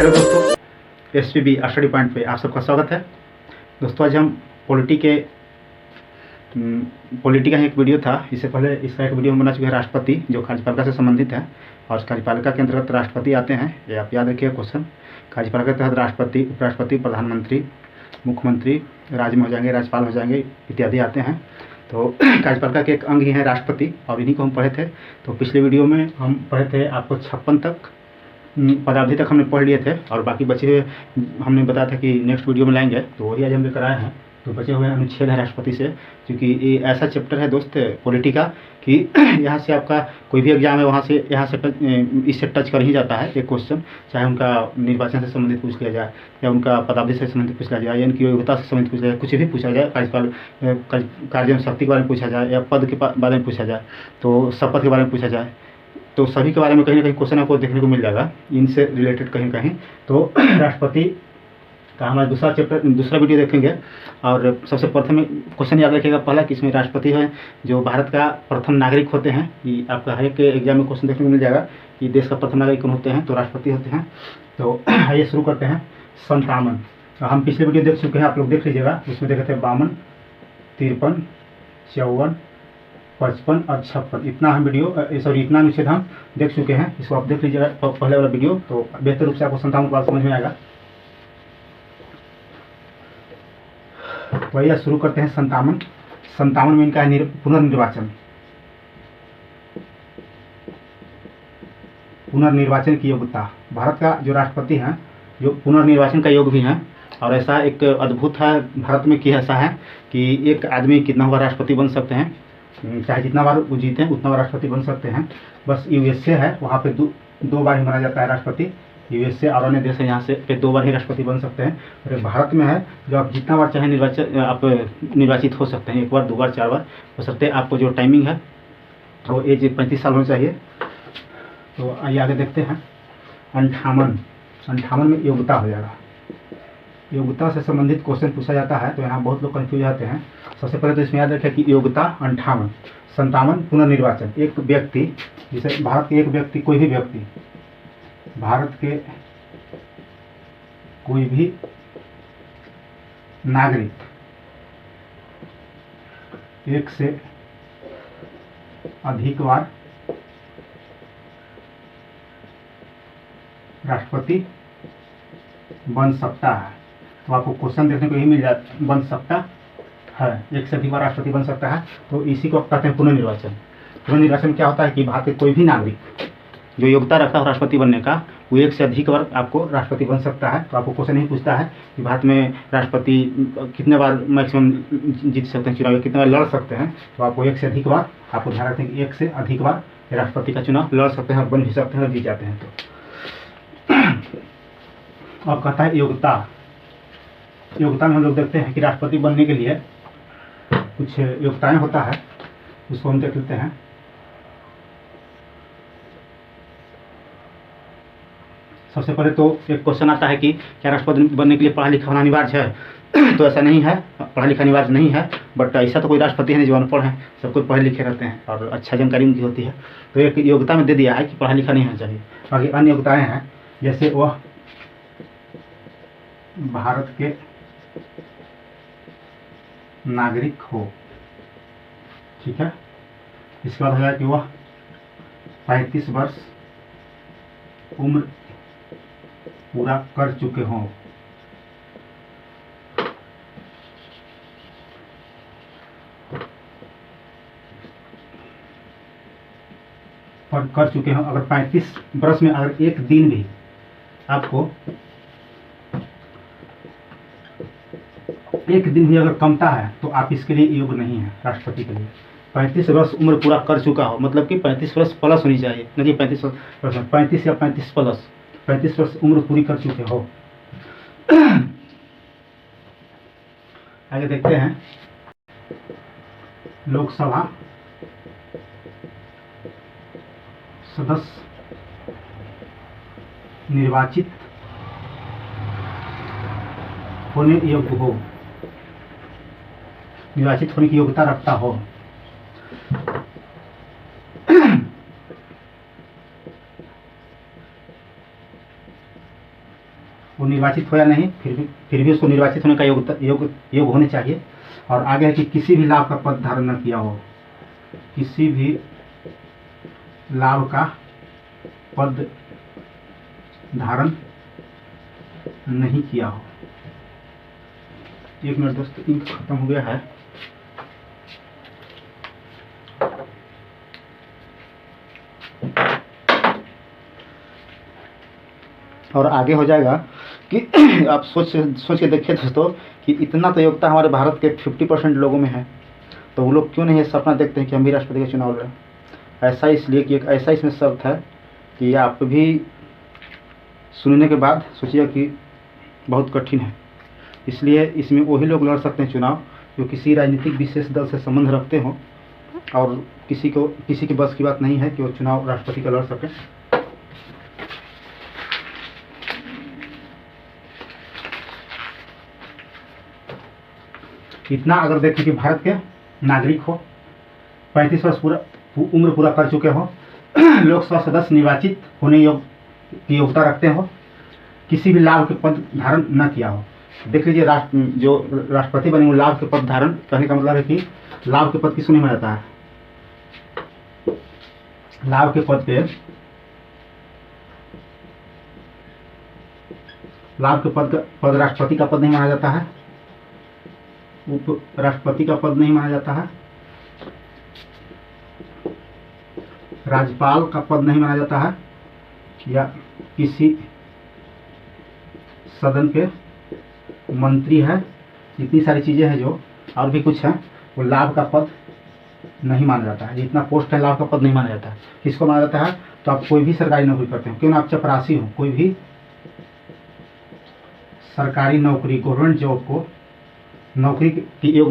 Hello दोस्तों, SPB study point पे आप सबका स्वागत है। दोस्तों आज हम पॉलिटी का ही एक वीडियो था। इससे पहले इसका एक वीडियो हम बना चुके हैं राष्ट्रपति, जो कार्यपालिका से संबंधित है। और कार्यपालिका के अंतर्गत राष्ट्रपति आते हैं, ये आप याद रखिए क्वेश्चन। कार्यपालिका के तहत राष्ट्रपति, उपराष्ट्रपति, प्रधानमंत्री, मुख्यमंत्री, राज्य में हो जाएंगे, राज्यपाल हो जाएंगे, इत्यादि आते हैं। तो कार्यपालिका के एक अंग ही है राष्ट्रपति, और इन्हीं को हम पढ़े थे। तो पिछले वीडियो में हम पढ़े थे आपको 56 तक, पदावधि तक हमने पढ़ लिए थे, और बाकी बचे हुए हमने बताया था कि नेक्स्ट वीडियो में लाएंगे। तो वही आज हम लेकर आए हैं। तो बचे हुए अनुच्छेद है राष्ट्रपति से, क्योंकि ये ऐसा चैप्टर है दोस्त पॉलिटी का कि यहाँ से आपका कोई भी एग्जाम है वहाँ से यहाँ से इससे टच कर ही जाता है एक क्वेश्चन। चाहे उनका निर्वाचन से संबंधित पूछ लिया जाए, या उनका पदावधि से संबंधित पूछ लिया जाए, या इनकी योग्यता से संबंधित पूछ लिया जाए, कुछ भी पूछा जाए, कार्य शक्ति के बारे में पूछा जाए, या पद के बारे में पूछा जाए, तो शपथ के बारे में पूछा जाए, तो सभी के बारे में कहीं ना कहीं क्वेश्चन आपको देखने को मिल जाएगा, इनसे रिलेटेड कहीं ना कहीं। तो राष्ट्रपति का हमारा दूसरा वीडियो देखेंगे। और सबसे प्रथम क्वेश्चन याद रखिएगा पहला कि इसमें राष्ट्रपति है जो भारत का प्रथम नागरिक होते हैं। कि आपका हर एक एग्जाम में क्वेश्चन देखने को मिल जाएगा कि देश का प्रथम नागरिक कौन होते हैं, तो राष्ट्रपति होते हैं। तो आइए शुरू करते हैं। 57 हम पिछले वीडियो देख चुके हैं, आप लोग देख लीजिएगा। उसमें देखे थे 52, 53, 54, 55 और 56, इतना हम इतना अनुच्छेद हम देख चुके हैं। इसको आप देख लीजिएगा पहले वाला वीडियो, तो बेहतर रूप से आपको 57 की बात समझ में आएगा। वही शुरू करते हैं। 57 में इनका है पुनर्निर्वाचन की योग्यता। भारत का जो राष्ट्रपति हैं जो पुनर्निर्वाचन का योग भी हैं। और ऐसा एक अद्भुत है भारत में कि ऐसा है कि एक आदमी कितना बार राष्ट्रपति बन सकते हैं, चाहे जितना बार वो जीते उतना बार राष्ट्रपति बन सकते हैं। बस USA है, वहाँ पे दो बार ही माना जाता है राष्ट्रपति। USA और अन्य देश है, यहाँ से 2 बार ही राष्ट्रपति बन सकते हैं। और भारत में है जो आप जितना बार चाहे निर्वाचित हो सकते हैं, 1 बार, 2 बार, 4 बार हो सकते हैं। आपको जो टाइमिंग है वो एज 35 साल होनी चाहिए। तो आइए आगे देखते हैं। 58 में योग्यता हो जाएगा। योग्यता से संबंधित क्वेश्चन पूछा जाता है, तो यहाँ बहुत लोग कंफ्यूज जाते हैं। सबसे पहले तो इसमें याद रखें कि योग्यता 58। 57 पुनर्निर्वाचन। एक व्यक्ति, जैसे भारत के एक व्यक्ति, कोई भी व्यक्ति, भारत के कोई भी नागरिक एक से अधिक बार राष्ट्रपति बन सकता है। तो आपको क्वेश्चन देखने को यही मिल जाता, बन सकता है, एक से अधिक बार राष्ट्रपति बन सकता है। तो इसी को कहते हैं पुनर्निर्वाचन। पुनर्निर्वाचन क्या होता है कि भारत के कोई भी नागरिक जो योग्यता रखता है राष्ट्रपति बनने का, वो एक से अधिक बार आपको राष्ट्रपति बन सकता है। तो आपको क्वेश्चन नहीं पूछता है कि भारत में राष्ट्रपति कितने बार मैक्सिमम जीत सकते हैं चुनाव, कितने बार लड़ सकते हैं। तो आपको एक से अधिक बार, आपको ध्यान रखते हैं कि एक से अधिक बार राष्ट्रपति का चुनाव लड़ सकते हैं, बन भी सकते हैं और जीत जाते हैं। तो अब कहता है योग्यता में हम लोग देखते हैं कि राष्ट्रपति बनने के लिए कुछ योग्यताएं होता है, उसको हम देख लेते हैं। सबसे पहले तो एक क्वेश्चन आता है कि क्या राष्ट्रपति बनने के लिए पढ़ा लिखा होना अनिवार्य है? तो ऐसा नहीं है, पढ़ा लिखा अनिवार्य नहीं है। बट ऐसा तो कोई राष्ट्रपति है जो अनपढ़ है, सब कोई पढ़े लिखे रहते हैं और अच्छा जानकारी उनकी होती है। तो एक योग्यता में दे दिया है कि पढ़ा लिखा नहीं होना चाहिए। बाकी अन्य योग्यताएं हैं, जैसे वह भारत के नागरिक हो, ठीक है। इसके बाद है कि वह 35 वर्ष उम्र पूरा कर चुके हों। और कर चुके हों, अगर 35 वर्ष में अगर एक दिन भी आपको एक दिन भी अगर कमता है तो आप इसके लिए योग्य नहीं है राष्ट्रपति के लिए। 35 वर्ष उम्र पूरा कर चुका हो, मतलब कि 35 वर्ष प्लस होनी चाहिए, नहीं 35 वर्ष, 35 या 35 प्लस, 35 वर्ष उम्र पूरी कर चुके हो। आगे देखते हैं। लोकसभा सदस्य निर्वाचित होने योग्य हो, निर्वाचित होने की योग्यता रखता हो। वो निर्वाचित हो या नहीं, फिर भी उसको निर्वाचित होने का योग होने चाहिए। और आगे है कि किसी भी लाभ का पद धारण न किया हो, किसी भी लाभ का पद धारण नहीं किया हो। एक मिनट दोस्त, इंक खत्म हो गया है। और आगे हो जाएगा कि आप सोच के देखिए दोस्तों कि इतना तो योग्यता हमारे भारत के 50% लोगों में है, तो वो लोग क्यों नहीं ये सपना देखते हैं कि हम भी राष्ट्रपति का चुनाव लड़ें। ऐसा इसलिए कि एक ऐसा इसमें शब्द है कि आप भी सुनने के बाद सोचिए कि बहुत कठिन है। इसलिए इसमें वही लोग लड़ सकते हैं चुनाव जो किसी राजनीतिक विशेष दल से संबंध रखते हों, और किसी की बस की बात नहीं है कि वो चुनाव राष्ट्रपति का लड़ सके। इतना अगर देखें कि भारत के नागरिक हो, 35 वर्ष उम्र पूरा कर चुके हो, लोकसभा सदस्य निर्वाचित होने की योग्यता रखते हो, किसी भी लाभ के पद धारण न किया हो। देख लीजिए जो राष्ट्रपति बने वो लाभ के पद धारण, कहने का मतलब है कि लाभ के पद किसको नहीं माना जाता है। लाभ के पद पे लाभ के पद राष्ट्रपति का पद नहीं माना जाता है, उप राष्ट्रपति का पद नहीं माना जाता है, राज्यपाल का पद नहीं माना जाता है, या किसी सदन के मंत्री है। इतनी सारी चीजें हैं जो और भी कुछ है, वो लाभ का पद नहीं माना जाता है। जितना पोस्ट है लाभ का पद नहीं माना जाता है। किसको माना जाता है? तो आप कोई भी सरकारी नौकरी करते हो, क्यों ना आप चपरासी हो, कोई भी सरकारी नौकरी, गवर्नमेंट जॉब को नौकरी की योग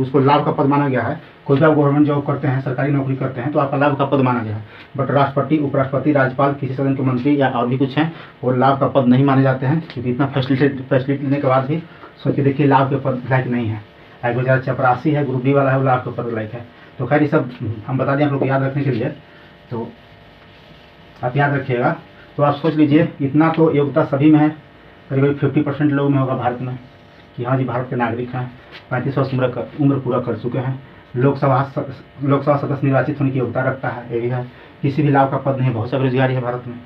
उसको लाभ का पद माना गया है। कोई भी आप गवर्नमेंट जॉब करते हैं, सरकारी नौकरी करते हैं, तो आपका लाभ का पद माना गया है। बट राष्ट्रपति, उपराष्ट्रपति, राज्यपाल, किसी सदन के मंत्री या और भी कुछ हैं, वो लाभ का पद नहीं माने जाते हैं, क्योंकि इतना फैसिलिटी लेने के बाद भी सोच के देखिए लाभ के पद लायक नहीं है। अगर ज़्यादा चपरासी है, ग्रुप डी वाला है, वो लाभ के पद लायक है। तो खैर ये सब हम बता दें आप लोग को याद रखने के लिए, तो आप याद रखिएगा। तो आप सोच लीजिए इतना तो योग्यता सभी में है, करीब 50% लोग में होगा भारत में, कि हाँ जी भारत के नागरिक हैं, 35 वर्ष उम्र पूरा कर चुके हैं, लोकसभा सदस्य निर्वाचित होने की योग्यता रखता है, यही है, किसी भी लाभ का पद नहीं, बहुत सा बेरोजगारी है भारत में।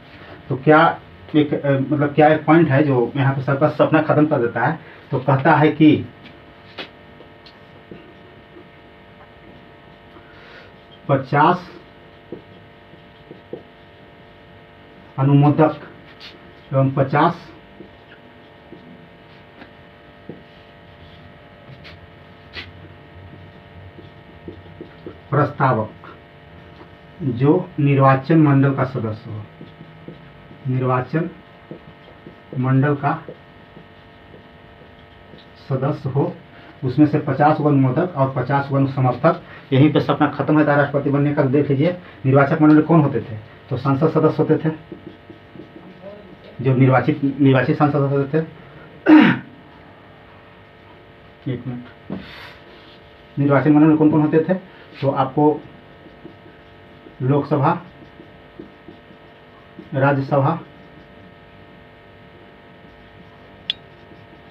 तो क्या एक पॉइंट है जो यहाँ पे सबका सपना खत्म कर देता है। तो कहता है कि 50 अनुमोदक एवं 50 प्रस्तावक जो निर्वाचन मंडल का सदस्य हो, निर्वाचन मंडल का सदस्य हो, उसमें से 50 अनुमोदक और 50 समर्थक। यहीं पे सपना खत्म है राष्ट्रपति बनने का। देख लीजिए निर्वाचक मंडल में कौन होते थे, तो संसद सदस्य होते थे, जो निर्वाचित सांसद होते थे। एक मिनट, निर्वाचन मंडल में कौन कौन होते थे, तो आपको लोकसभा, राज्यसभा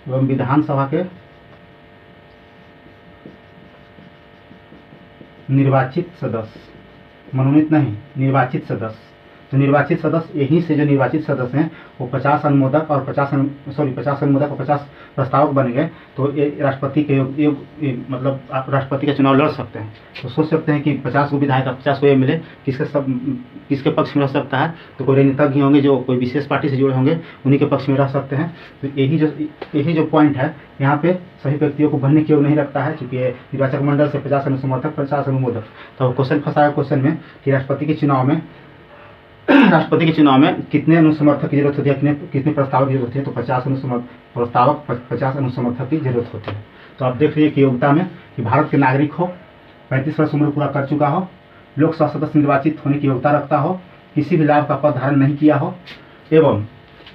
एवं विधानसभा के निर्वाचित सदस्य, मनोनीत नहीं, निर्वाचित सदस्य। तो निर्वाचित सदस्य, यहीं से जो निर्वाचित सदस्य हैं वो 50 अनुमोदक और 50 अनुमोदक और 50 प्रस्तावक बन गए। तो ये राष्ट्रपति के मतलब आप राष्ट्रपति का चुनाव लड़ सकते हैं। तो सोच सकते हैं कि 50 को विधायक, 50 को ये मिले, किसके पक्ष में रह सकता है। तो कोई राजनीतिज्ञ होंगे जो कोई विशेष पार्टी से जुड़े होंगे, उन्हीं के पक्ष में रह सकते हैं। तो यही जो पॉइंट है, यहाँ पे सभी व्यक्तियों को बनने की योग नहीं रखता है, क्योंकि निर्वाचक मंडल से 50 अनुसमर्थक, 50 अनुमोदक। तो क्वेश्चन फंसाया क्वेश्चन में कि राष्ट्रपति के चुनाव में कितने अनुसमर्थक की जरूरत होती है, कितने प्रस्तावक की जरूरत होती है। तो 50 प्रस्तावक, 50 अनुसमर्थक की जरूरत होती है। तो आप देख लीजिए कि योग्यता में कि भारत के नागरिक हो, 35 वर्ष उम्र पूरा कर चुका हो, लोकसभा सदस्य निर्वाचित होने की योग्यता रखता हो, किसी भी लाभ का पद धारण नहीं किया हो, एवं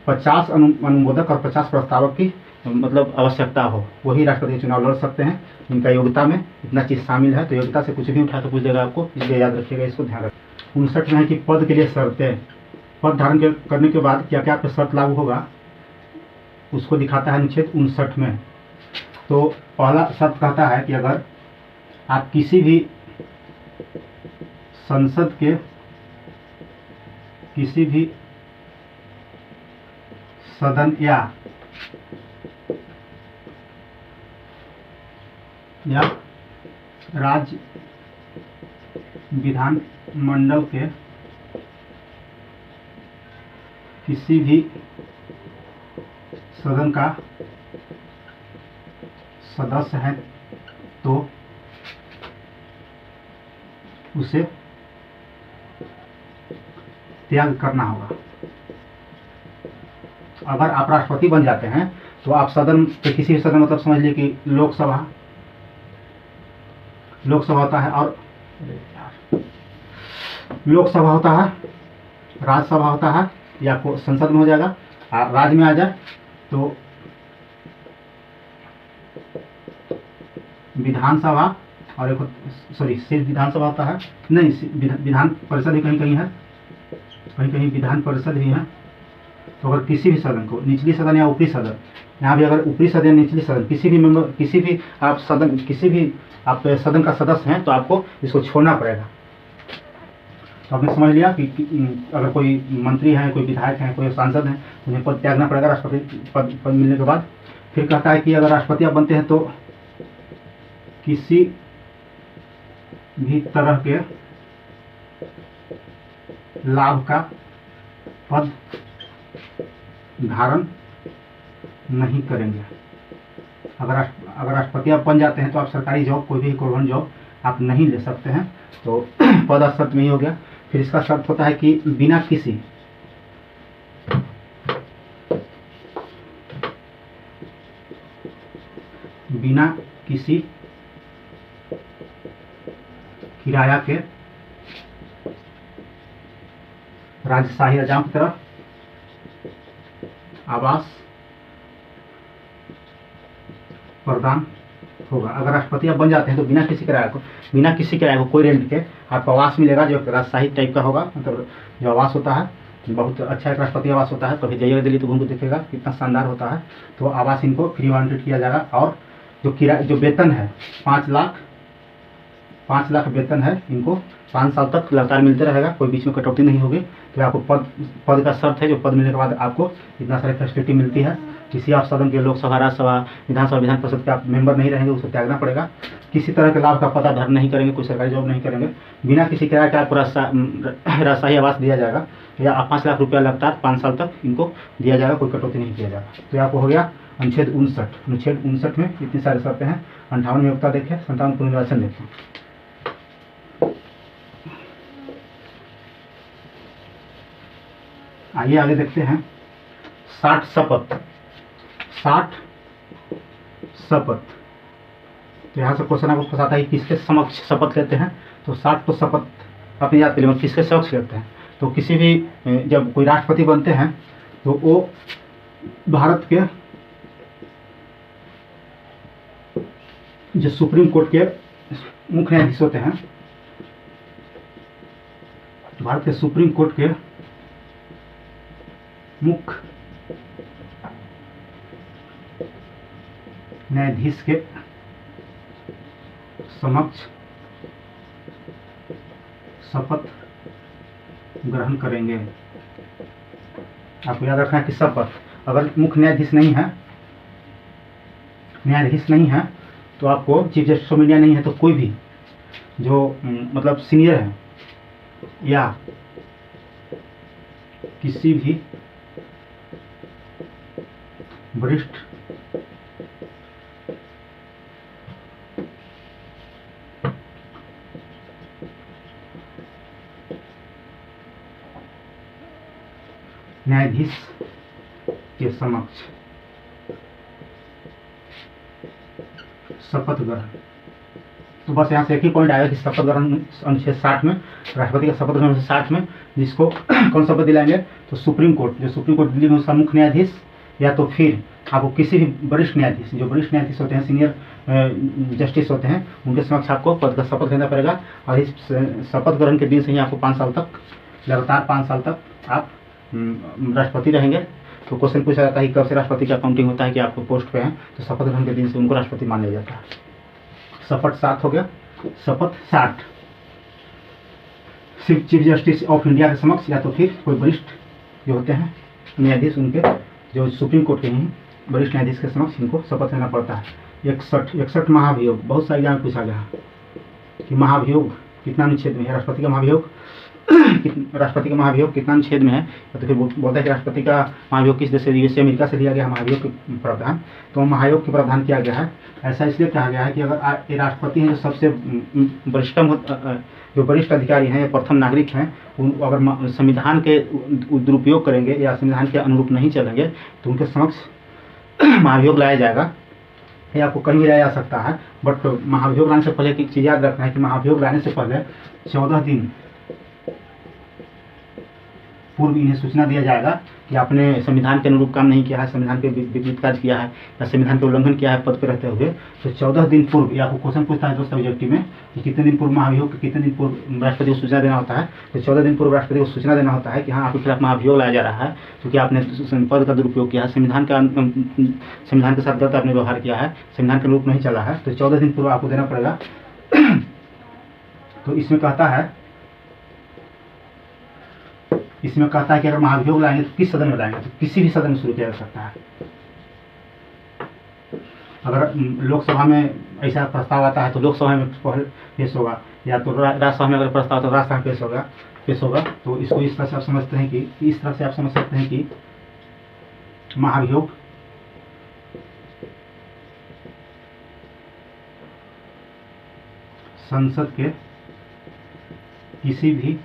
50 अनुमोदक और 50 प्रस्तावक की मतलब आवश्यकता हो, वही राष्ट्रपति चुनाव लड़ सकते हैं। इनका योग्यता में इतना चीज़ शामिल है। तो योग्यता से कुछ भी उठा तो पूछ देगा आपको, इसलिए याद रखिएगा, इसको ध्यान रखिए। 59 में है कि पद के लिए शर्तें, पद धारण करने के बाद क्या क्या शर्त लागू होगा। उसको दिखाता है अनुच्छेद 59 में। तो पहला शर्त कहता है कि अगर आप किसी भी संसद के किसी भी सदन या राज्य विधान मंडल के किसी भी सदन का सदस्य है तो उसे त्याग करना होगा। अगर आप राष्ट्रपति बन जाते हैं तो आप सदन के किसी भी सदन, मतलब समझ लीजिए कि लोकसभा होता है और लोकसभा होता है, राज्यसभा होता है, या संसद में हो जाएगा, राज्य में आ जाए तो विधानसभा, और एक सिर्फ विधानसभा होता है, नहीं विधान परिषद भी कहीं कहीं है, कहीं कहीं विधान परिषद भी है। तो अगर किसी भी सदन को, निचली सदन या ऊपरी सदन, यहाँ भी अगर ऊपरी सदन या निचली सदन, किसी भी मेंबर, किसी भी आप सदन का सदस्य हैं तो आपको इसको छोड़ना पड़ेगा। तो आपने समझ लिया कि अगर कोई मंत्री है, कोई विधायक है, कोई सांसद है, उन्हें पद त्यागना पड़ेगा राष्ट्रपति पद मिलने के बाद। फिर कहता है कि अगर राष्ट्रपति आप बनते हैं तो किसी भी तरह के लाभ का पद धारण नहीं करेंगे। अगर राष्ट्रपति आप बन जाते हैं तो आप सरकारी जॉब, कोई भी गवर्नमेंट जॉब आप नहीं ले सकते हैं। तो पहला शर्त में ही हो गया। फिर इसका शर्त होता है कि बिना किसी किराया के राजशाही राजाओं की तरफ आवास प्रदान होगा। अगर राष्ट्रपति आप बन जाते हैं तो बिना किसी किराए को कोई रेंट के आपको आवास मिलेगा, जो राजशाही टाइप का होगा। मतलब जो आवास होता है बहुत अच्छा एक राष्ट्रपति आवास होता है। कभी जाइएगा दिल्ली तो घूम के देखिएगा कितना शानदार होता है। तो आवास इनको फ्री वांटेड किया जाएगा। और जो वेतन है 5 लाख वेतन है, इनको 5 साल तक लगातार मिलते रहेगा, कोई बीच में कटौती नहीं होगी। तो आपको पद का शर्त है, जो पद मिलने के बाद आपको इतना सारी फैसिलिटी मिलती है। किसी आप सदन के, लोकसभा, राज्यसभा, विधानसभा, विधान परिषद के आप मेंबर नहीं रहेंगे, उसको त्यागना पड़ेगा। किसी तरह के लाभ का पता धारण नहीं करेंगे, कोई सरकारी जॉब नहीं करेंगे। बिना किसी किराए का आपको राजशाही आवास दिया जाएगा, या 5 लाख रुपया लगातार 5 साल तक इनको दिया जाएगा, कोई कटौती नहीं किया जाएगा। तो आपको हो गया अनुच्छेद 59 में इतनी सारी शर्तें हैं। 58 में योग्यता देखें, 57 पुनर्निर्वाचन देखें। आइए आगे देखते हैं 60 शपथ। तो यहाँ से क्वेश्चन आपको फंसाता है किसके समक्ष शपथ लेते हैं। तो 60 तो शपथ अपने याद के लिए किसके समक्ष लेते हैं। तो किसी भी जब कोई राष्ट्रपति बनते हैं तो वो भारत के जो सुप्रीम कोर्ट के मुख्य न्यायाधीश होते हैं, भारत के सुप्रीम कोर्ट के मुख्य न्यायाधीश के समक्ष शपथ ग्रहण करेंगे। आपको याद रखना है कि शपथ, अगर मुख्य न्यायाधीश नहीं है तो आपको चीफ जस्टिस ऑफ इंडिया नहीं है तो कोई भी जो मतलब सीनियर है या किसी भी वरिष्ठ न्यायाधीश के समक्ष शपथ ग्रहण। तो बस यहाँ से एक ही पॉइंट आएगा कि शपथ ग्रहण अनुच्छेद 60 में, राष्ट्रपति का शपथ ग्रहण अनुच्छेद 60 में, जिसको कौन शपथ दिलाएंगे तो सुप्रीम कोर्ट, जो सुप्रीम कोर्ट दिल्ली में उसका मुख्य न्यायाधीश, या तो फिर आपको किसी भी वरिष्ठ न्यायाधीश, जो वरिष्ठ न्यायाधीश होते हैं, सीनियर जस्टिस होते हैं, उनके समक्ष आपको पद का शपथ लेना पड़ेगा। और इस शपथ ग्रहण के दिन से ही आपको 5 साल तक, लगातार 5 साल तक आप राष्ट्रपति रहेंगे। तो क्वेश्चन पूछा जाता है कि कब से राष्ट्रपति का काउंटिंग होता है कि आपको पोस्ट पे हैं, तो शपथ ग्रहण के दिन से उनको राष्ट्रपति मान लिया जाता है। शपथ 7 हो गया। शपथ 60 सिर्फ चीफ जस्टिस ऑफ इंडिया के समक्ष या तो फिर कोई वरिष्ठ जो होते हैं न्यायाधीश, उनके जो सुप्रीम कोर्ट के हैं वरिष्ठ न्यायाधीश के समक्ष इनको शपथ लेना पड़ता है। 61 महाभियोग, बहुत सारे एग्जाम पूछा गया कि महाभियोग कितना अनुच्छेद में है, राष्ट्रपति का महाभियोग कितना अनुच्छेद में है, तो फिर बोलता है कि राष्ट्रपति का महाभियोग किस देश से, यूएसए अमेरिका से लिया गया महाभियोग के प्रावधान। तो महाभियोग के प्रावधान किया गया है, ऐसा इसलिए कहा गया है कि अगर ये राष्ट्रपति हैं जो सबसे वरिष्ठतम जो वरिष्ठ अधिकारी हैं या प्रथम नागरिक हैं, अगर संविधान के दुरुपयोग करेंगे या संविधान के अनुरूप नहीं चलेंगे तो उनके समक्ष महाभियोग लाया जाएगा। ये आपको कहीं भी लाया जा सकता है, बट महाभियोग लाने से पहले एक चीज़ याद रखना है कि महाभियोग लाने से पहले 14 दिन पूर्व इन्हें सूचना दिया जाएगा कि आपने संविधान के अनुरूप काम नहीं किया है, संविधान के विपरीत कार्य किया है या संविधान का उल्लंघन किया है पद पर रहते हुए। तो 14 दिन पूर्व, या आपको क्वेश्चन पूछता है दोस्तों ऑब्जेक्टिव में कि कितने दिन पूर्व महाभियोग, कितने दिन पूर्व राष्ट्रपति को सूचना देना होता है। तो 14 दिन पूर्व राष्ट्रपति को सूचना देना होता है कि हाँ आपके खिलाफ महाभियोग लाया जा रहा है क्योंकि आपने पद का दुरुपयोग किया है, संविधान के साथ गलत आपने व्यवहार किया है, संविधान के अनुरूप नहीं चला है। तो 14 दिन पूर्व आपको देना पड़ेगा। तो इसमें कहता है कि अगर महाभियोग लाएंगे तो किस सदन में लाएंगे, तो किसी भी सदन में शुरू किया जा सकता है। अगर लोकसभा में ऐसा प्रस्ताव आता है तो लोकसभा में पेश होगा, या तो राज्यसभा में अगर प्रस्ताव तो राज्यसभा में पेश होगा। तो इसको इस तरह से आप समझते हैं कि समझ सकते हैं कि महाभियोग संसद के किसी भी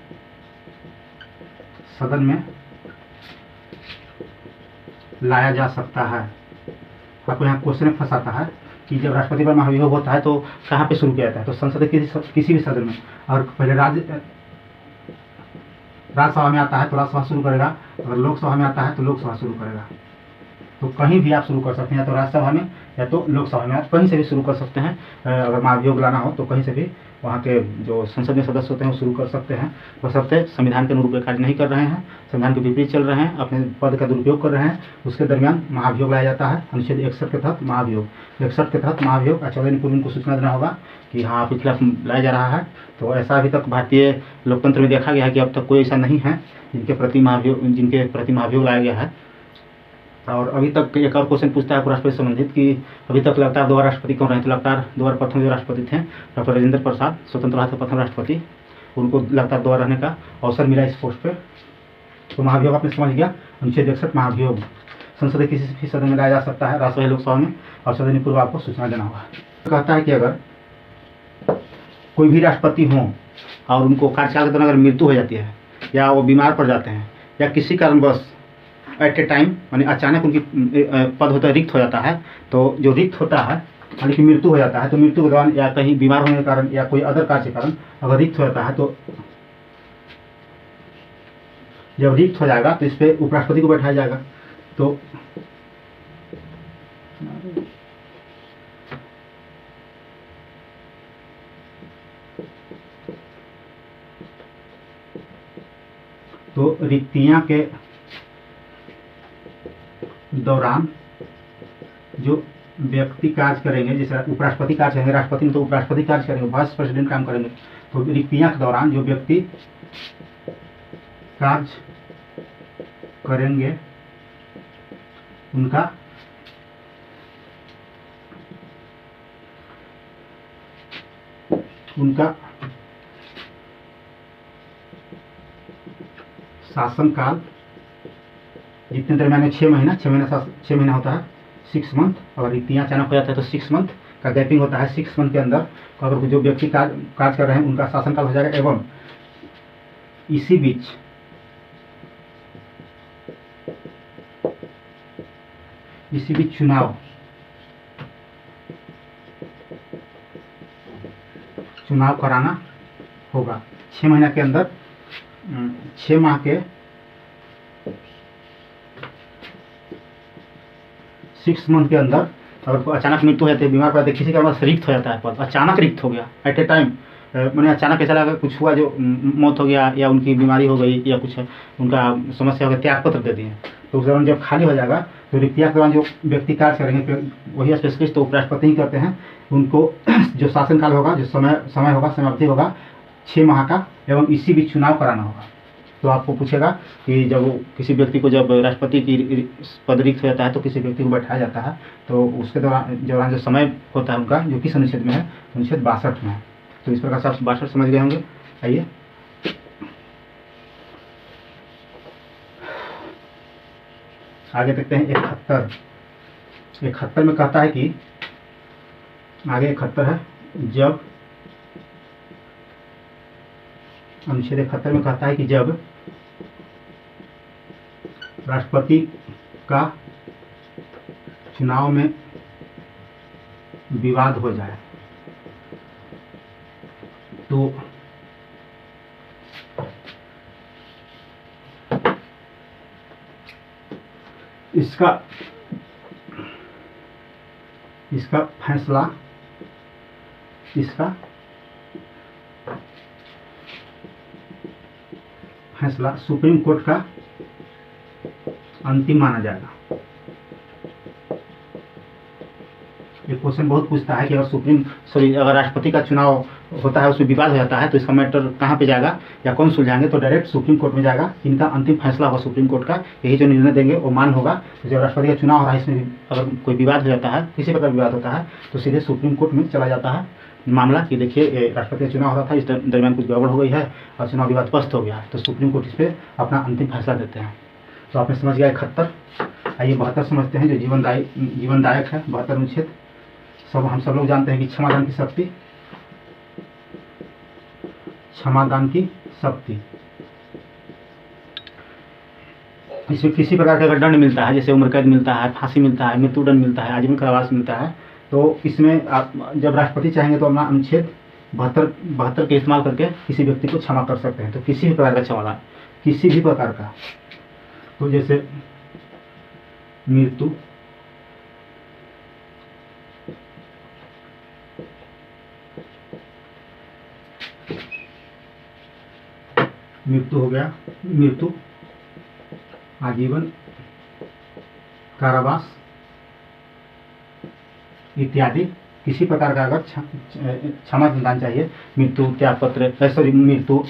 सदन में लाया जा सकता है। आपको यहाँ क्वेश्चन फंसाता है कि जब राष्ट्रपति पर महाभियोग होता है तो कहाँ पे शुरू किया जाता है, तो संसद के किसी भी सदन में। और पहले राज्यसभा में आता है तो राज्यसभा शुरू करेगा, अगर लोकसभा में आता है तो लोकसभा शुरू करेगा। तो कहीं भी आप शुरू कर सकते हैं, या तो राज्यसभा में या तो लोकसभा में, आप कहीं से भी शुरू कर सकते हैं। अगर महाभियोग लाना हो तो कहीं से भी वहाँ के जो संसदीय सदस्य होते हैं वो शुरू कर सकते हैं, बशर्ते संविधान के अनुरूप कार्य नहीं कर रहे हैं, संविधान के विपरीत चल रहे हैं, अपने पद का दुरुपयोग कर रहे हैं, उसके दरमियान महाभियोग लाया जाता है। अनुच्छेद 61 के तहत महाभियोग, 61 के तहत महाभियोग 14 दिन पूर्व उनको सूचना देना होगा कि हाँ आपके खिलाफ लाया जा रहा है। तो ऐसा अभी तक भारतीय लोकतंत्र में देखा गया है कि अब तक कोई ऐसा नहीं है जिनके प्रति महाभियोग लाया गया है। और अभी तक एक और क्वेश्चन पूछता है राष्ट्रपति से संबंधित कि अभी तक लगातार 2 राष्ट्रपति कौन रहे, तो लगातार 2 बार प्रथम जो राष्ट्रपति थे डॉक्टर राजेंद्र प्रसाद, स्वतंत्र भारत के प्रथम राष्ट्रपति, उनको लगातार 2 बार रहने का अवसर मिला इस पोस्ट पे। तो महाभियोग आपने समझ गया, अनुच्छेद 61 महाभियोग संसद के किसी भी सदन में लाया जा सकता है, राज्यसभा लोकसभा में, और 14 दिन पूर्व आपको सूचना देना होगा। कहता है कि अगर कोई भी राष्ट्रपति हों और उनको कार्यकाल के दौरान अगर मृत्यु हो जाती है या वो बीमार पड़ जाते हैं या किसी कारणवश एट ए टाइम यानी अचानक उनकी पद होता है रिक्त हो जाता है, तो जो रिक्त होता है यानी कि मृत्यु हो जाता है, तो मृत्यु के दौरान या कहीं बीमार होने के कारण या कोई अदर कार्य के कारण अगर रिक्त हो जाता है, तो जब रिक्त हो जाएगा तो इस पर उपराष्ट्रपति को बैठाया जाएगा। तो रिक्तियां के दौरान जो व्यक्ति कार्य करेंगे, जैसे उपराष्ट्रपति कार्य करेंगे, राष्ट्रपति में तो उपराष्ट्रपति कार्य करेंगे, वाइस प्रेसिडेंट काम करेंगे, तो रिक्तियां के दौरान जो व्यक्ति कार्य करेंगे उनका शासनकाल जितने दरमियान में 6 महीना होता है, 6 मंथ। अगर रिक्तियाँ अचानक हो जाता है तो 6 मंथ का गैपिंग होता है। 6 मंथ के अंदर अगर जो व्यक्ति कार्य कर रहे हैं उनका शासनकाल हो जाएगा, एवं इसी बीच चुनाव कराना होगा। 6 महीना के अंदर 6 माह के 6 मंथ के अंदर अगर अचानक मृत्यु हो जाती है, बीमार पड़ जाते, किसी कारण से रिक्त हो जाता है पद, अचानक रिक्त हो गया एट ए टाइम, मैंने अचानक ऐसा लगा कुछ हुआ, जो मौत हो गया या उनकी बीमारी हो गई या कुछ उनका समस्या हो गई, त्याग पत्र दे दिए, तो उस दौरान जब खाली हो जाएगा तो रिक्तियाँ के दौरान जो व्यक्ति कार्य करेंगे वही स्पेशलिस्ट तो उपराष्ट्रपति ही करते हैं। उनको जो शासनकाल होगा, जो समय होगा, समयावधि होगा 6 माह का, एवं इसी बीच चुनाव कराना होगा। तो आपको पूछेगा कि जब किसी व्यक्ति को जब राष्ट्रपति की पद रिक्त हो जाता है तो किसी व्यक्ति को बैठाया जाता है, तो उसके दौरान जो समय होता है उनका, जो किस अनुच्छेद में है, अनुच्छेद 62 में है। तो इस प्रकार से आप 62 समझ गए होंगे। आइए आगे देखते हैं 71। 71 में कहता है कि आगे 71 है, जब अनुच्छेद 71 में कहता है कि जब राष्ट्रपति का चुनाव में विवाद हो जाए तो इसका फैसला सुप्रीम कोर्ट का अंतिम माना जाएगा। ये क्वेश्चन बहुत पूछता है कि अगर राष्ट्रपति का चुनाव होता है, उसमें विवाद हो जाता है, तो इसका मैटर कहाँ पे जाएगा या कौन सुलझाएंगे? तो डायरेक्ट सुप्रीम कोर्ट में जाएगा। इनका अंतिम फैसला होगा सुप्रीम कोर्ट का, यही जो निर्णय देंगे वो मान होगा। तो जब राष्ट्रपति का चुनाव हो रहा है, इसमें अगर कोई विवाद हो जाता है, किसी प्रकार विवाद होता है, तो सीधे सुप्रीम कोर्ट में चला जाता है मामला कि देखिए राष्ट्रपति का चुनाव हो रहा था, इस दरमियान कुछ गड़बड़ हो गई है और चुनाव विवादग्रस्त हो गया है, तो सुप्रीम कोर्ट इस पर अपना अंतिम फैसला देते हैं। तो आपने समझ गया 71। आइए 72 समझते हैं, जो जीवनदायक है। 72 अनुच्छेद हम सब लोग जानते हैं कि क्षमादान की शक्ति। इसमें किसी प्रकार का अगर दंड मिलता है, जैसे उम्र कैद मिलता है, फांसी मिलता है, मृत्युदंड मिलता है, आजीवन कारावास मिलता है, तो इसमें आप जब राष्ट्रपति चाहेंगे तो अपना अनुच्छेद 72 के इस्तेमाल करके किसी व्यक्ति को क्षमा कर सकते हैं। तो किसी भी प्रकार का क्षमादान, किसी भी प्रकार का, तो जैसे मृत्यु हो गया, मृत्यु, आजीवन कारावास इत्यादि किसी प्रकार का अगर क्षमा दान चाहिए, मृत्यु, त्याग पत्र, मृत्यु,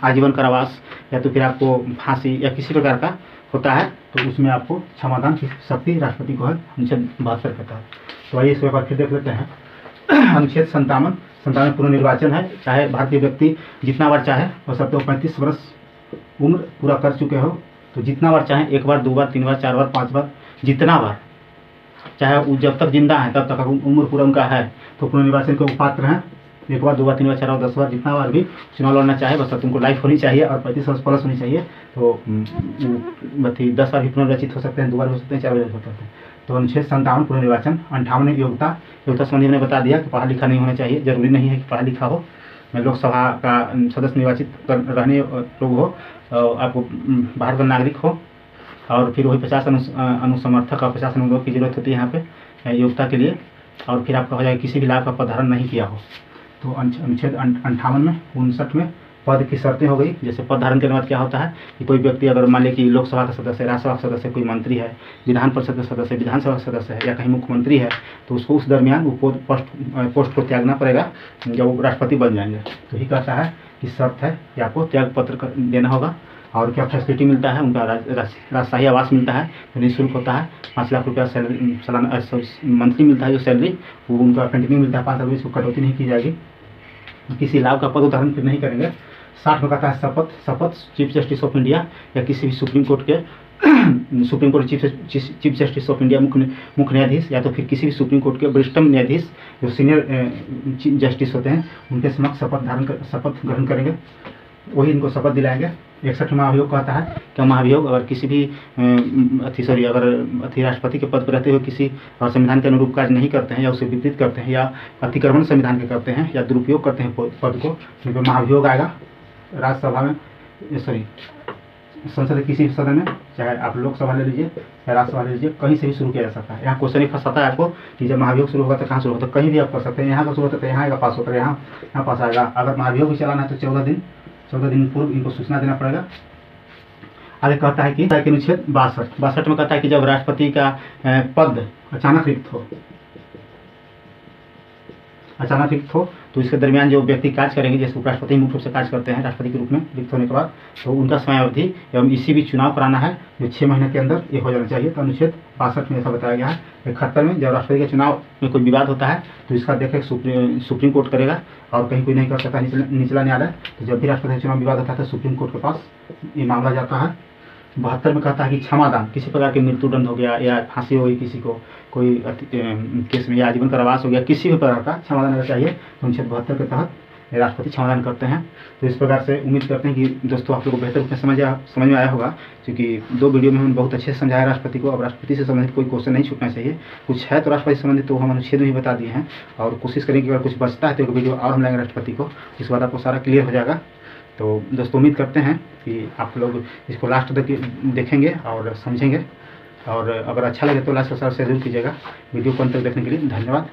आजीवन कारावास या तो फिर आपको फांसी या किसी प्रकार का होता है, तो उसमें आपको क्षमादान की शक्ति राष्ट्रपति को है, अनुच्छेद 72 कहता है। तो आइए इस पर फिर देख लेते हैं। अनुच्छेद 57 पुनर्निर्वाचन है। चाहे भारतीय व्यक्ति जितना बार चाहे हो सकते हो, 35 वर्ष उम्र पूरा कर चुके हो तो जितना बार चाहे, 1 बार, 2 बार, 3 बार, 4 बार, 5 बार, जितना बार चाहे वो जब तक जिंदा है तब तक उम्र पूरा उनका है तो पुनर्निर्वाचन के पात्र हैं। 1 बार, 2 बार, 3 बार, 4 बार, 10 बार, जितना बार भी चुनाव लड़ना चाहे, बस तुमको लाइफ होनी चाहिए और 35 वर्ष प्लस होनी चाहिए। तो 10 बार भी पुनर्निर्वाचित हो सकते हैं, 2 बार हो सकते हैं, 4 बार हो सकते हैं। तो अनुच्छेद 57 पुनर्निर्वाचन। 58 योग्यता संबंधी मैंने बता दिया कि पढ़ा लिखा नहीं होना चाहिए, जरूरी नहीं है कि पढ़ा लिखा हो। लोकसभा का सदस्य निर्वाचित रहने लोग हो, आपको भारत का नागरिक हो, और फिर वही 50 अनुसमर्थक और 50 अनुरोध की जरूरत होती है यहाँ पे योग्यता के लिए। और फिर आपका हो जाएगा किसी भी लाभ का पदधारण नहीं किया हो। तो अनुच्छेद 58 में 59 में पद की शर्तें हो गई। जैसे पद धारण के बाद क्या होता है कि कोई व्यक्ति अगर मान लें कि लोकसभा का सदस्य, राज्यसभा का सदस्य, कोई मंत्री है, विधान परिषद का सदस्य, विधानसभा का सदस्य है या कहीं मुख्यमंत्री है, तो उसको उस दरमियान वो पोस्ट को त्यागना पड़ेगा जब वो राष्ट्रपति बन जाएंगे। तो ही कहता है कि शर्त है कि आपको त्याग पत्र देना होगा। और क्या फैसिलिटी मिलता है, उनका राजशाही आवास मिलता है जो निःशुल्क होता है। 5 लाख रुपया सैलरी सालाना मंथली मिलता है, जो सैलरी वो उनका कंटिन्यू मिलता है, 5 साल में इसको कटौती नहीं की जाएगी। किसी लाभ का पद उदाहरण फिर नहीं करेंगे। 60 में कहता है शपथ चीफ जस्टिस ऑफ इंडिया या किसी भी supreme court chief justice of India मुख्य न्यायाधीश या तो फिर किसी भी सुप्रीम कोर्ट के वरिष्ठतम न्यायाधीश जो सीनियर चीफ जस्टिस होते हैं, उनके समक्ष शपथ ग्रहण करेंगे, वही इनको शपथ दिलाएंगे। 61 महाभियोग कहता है कि महाभियोग अगर किसी भी अगर राष्ट्रपति के पद पर रहते हुए किसी और संविधान के अनुरूप कार्य नहीं करते हैं या उसे विपरीत करते हैं या अतिक्रमण संविधान के करते हैं या दुरुपयोग करते हैं पद को, तो महाभियोग आएगा। राज्यसभा में संसद के किसी भी सदन में, चाहे आप लोकसभा ले लीजिए या राज्यसभा ले लीजिए, कहीं से भी शुरू किया जा सकता है। यहाँ क्वेश्चन ही फंसाता है आपको कि जब महाभियोग शुरू होगा तो कहाँ शुरू होगा, तो कहीं भी आप कर सकते हैं। यहाँ का शुरू होता है तो यहाँ का पास होता है, यहाँ पास आएगा। अगर महाभियोग भी चलाना है तो 14 दिन पूर्व इनको सूचना देना पड़ेगा। आगे कहता है कि अनुच्छेद 62 में कहता है कि जब राष्ट्रपति का पद अचानक रिक्त हो तो इसके दरमियान जो व्यक्ति कार्य करेंगे, जैसे उपराष्ट्रपति मुख्य रूप से कार्य करते हैं राष्ट्रपति के रूप में रिक्त होने के बाद, तो उनका समयावधि एवं इसी भी चुनाव कराना है जो 6 महीने के अंदर ये हो जाना चाहिए। तो अनुच्छेद 62 में ऐसा बताया गया है। 71 में जब राष्ट्रपति के चुनाव में कोई विवाद होता है तो इसका देखें सुप्रीम कोर्ट करेगा और कहीं कोई नहीं कर सकता निचला न्यायालय। तो जब भी राष्ट्रपति के चुनाव विवाद होता है तो सुप्रीम कोर्ट के पास ये मामला जाता है। 72 में कहता है कि क्षमादान, किसी प्रकार की मृत्युदंड हो गया या फांसी हो गई किसी को, कोई केस में या आजीवन कारावास हो गया, किसी भी प्रकार का क्षमादान अगर चाहिए तो अनुच्छेद 72 के तहत राष्ट्रपति क्षमादान करते हैं। तो इस प्रकार से उम्मीद करते हैं कि दोस्तों आप लोगों को बेहतर रूप में समझ में आया होगा, क्योंकि 2 वीडियो में हमने बहुत अच्छे से समझाया राष्ट्रपति को। अब राष्ट्रपति से संबंधित कोई क्वेश्चन नहीं छूटना चाहिए, कुछ है तो राष्ट्रपति से संबंधित तो हम अनुच्छेद में ही बता दिए हैं, और कोशिश करेंगे कि अगर कुछ बचता है तो एक वीडियो और हम लाएंगे राष्ट्रपति को, इसके बाद आपको सारा क्लियर हो जाएगा। तो दोस्तों उम्मीद करते हैं कि आप लोग इसको लास्ट तक देखेंगे और समझेंगे, और अगर अच्छा लगे तो लास्ट के साथ शेयर जरूर कीजिएगा। वीडियो को अंत तक देखने के लिए धन्यवाद।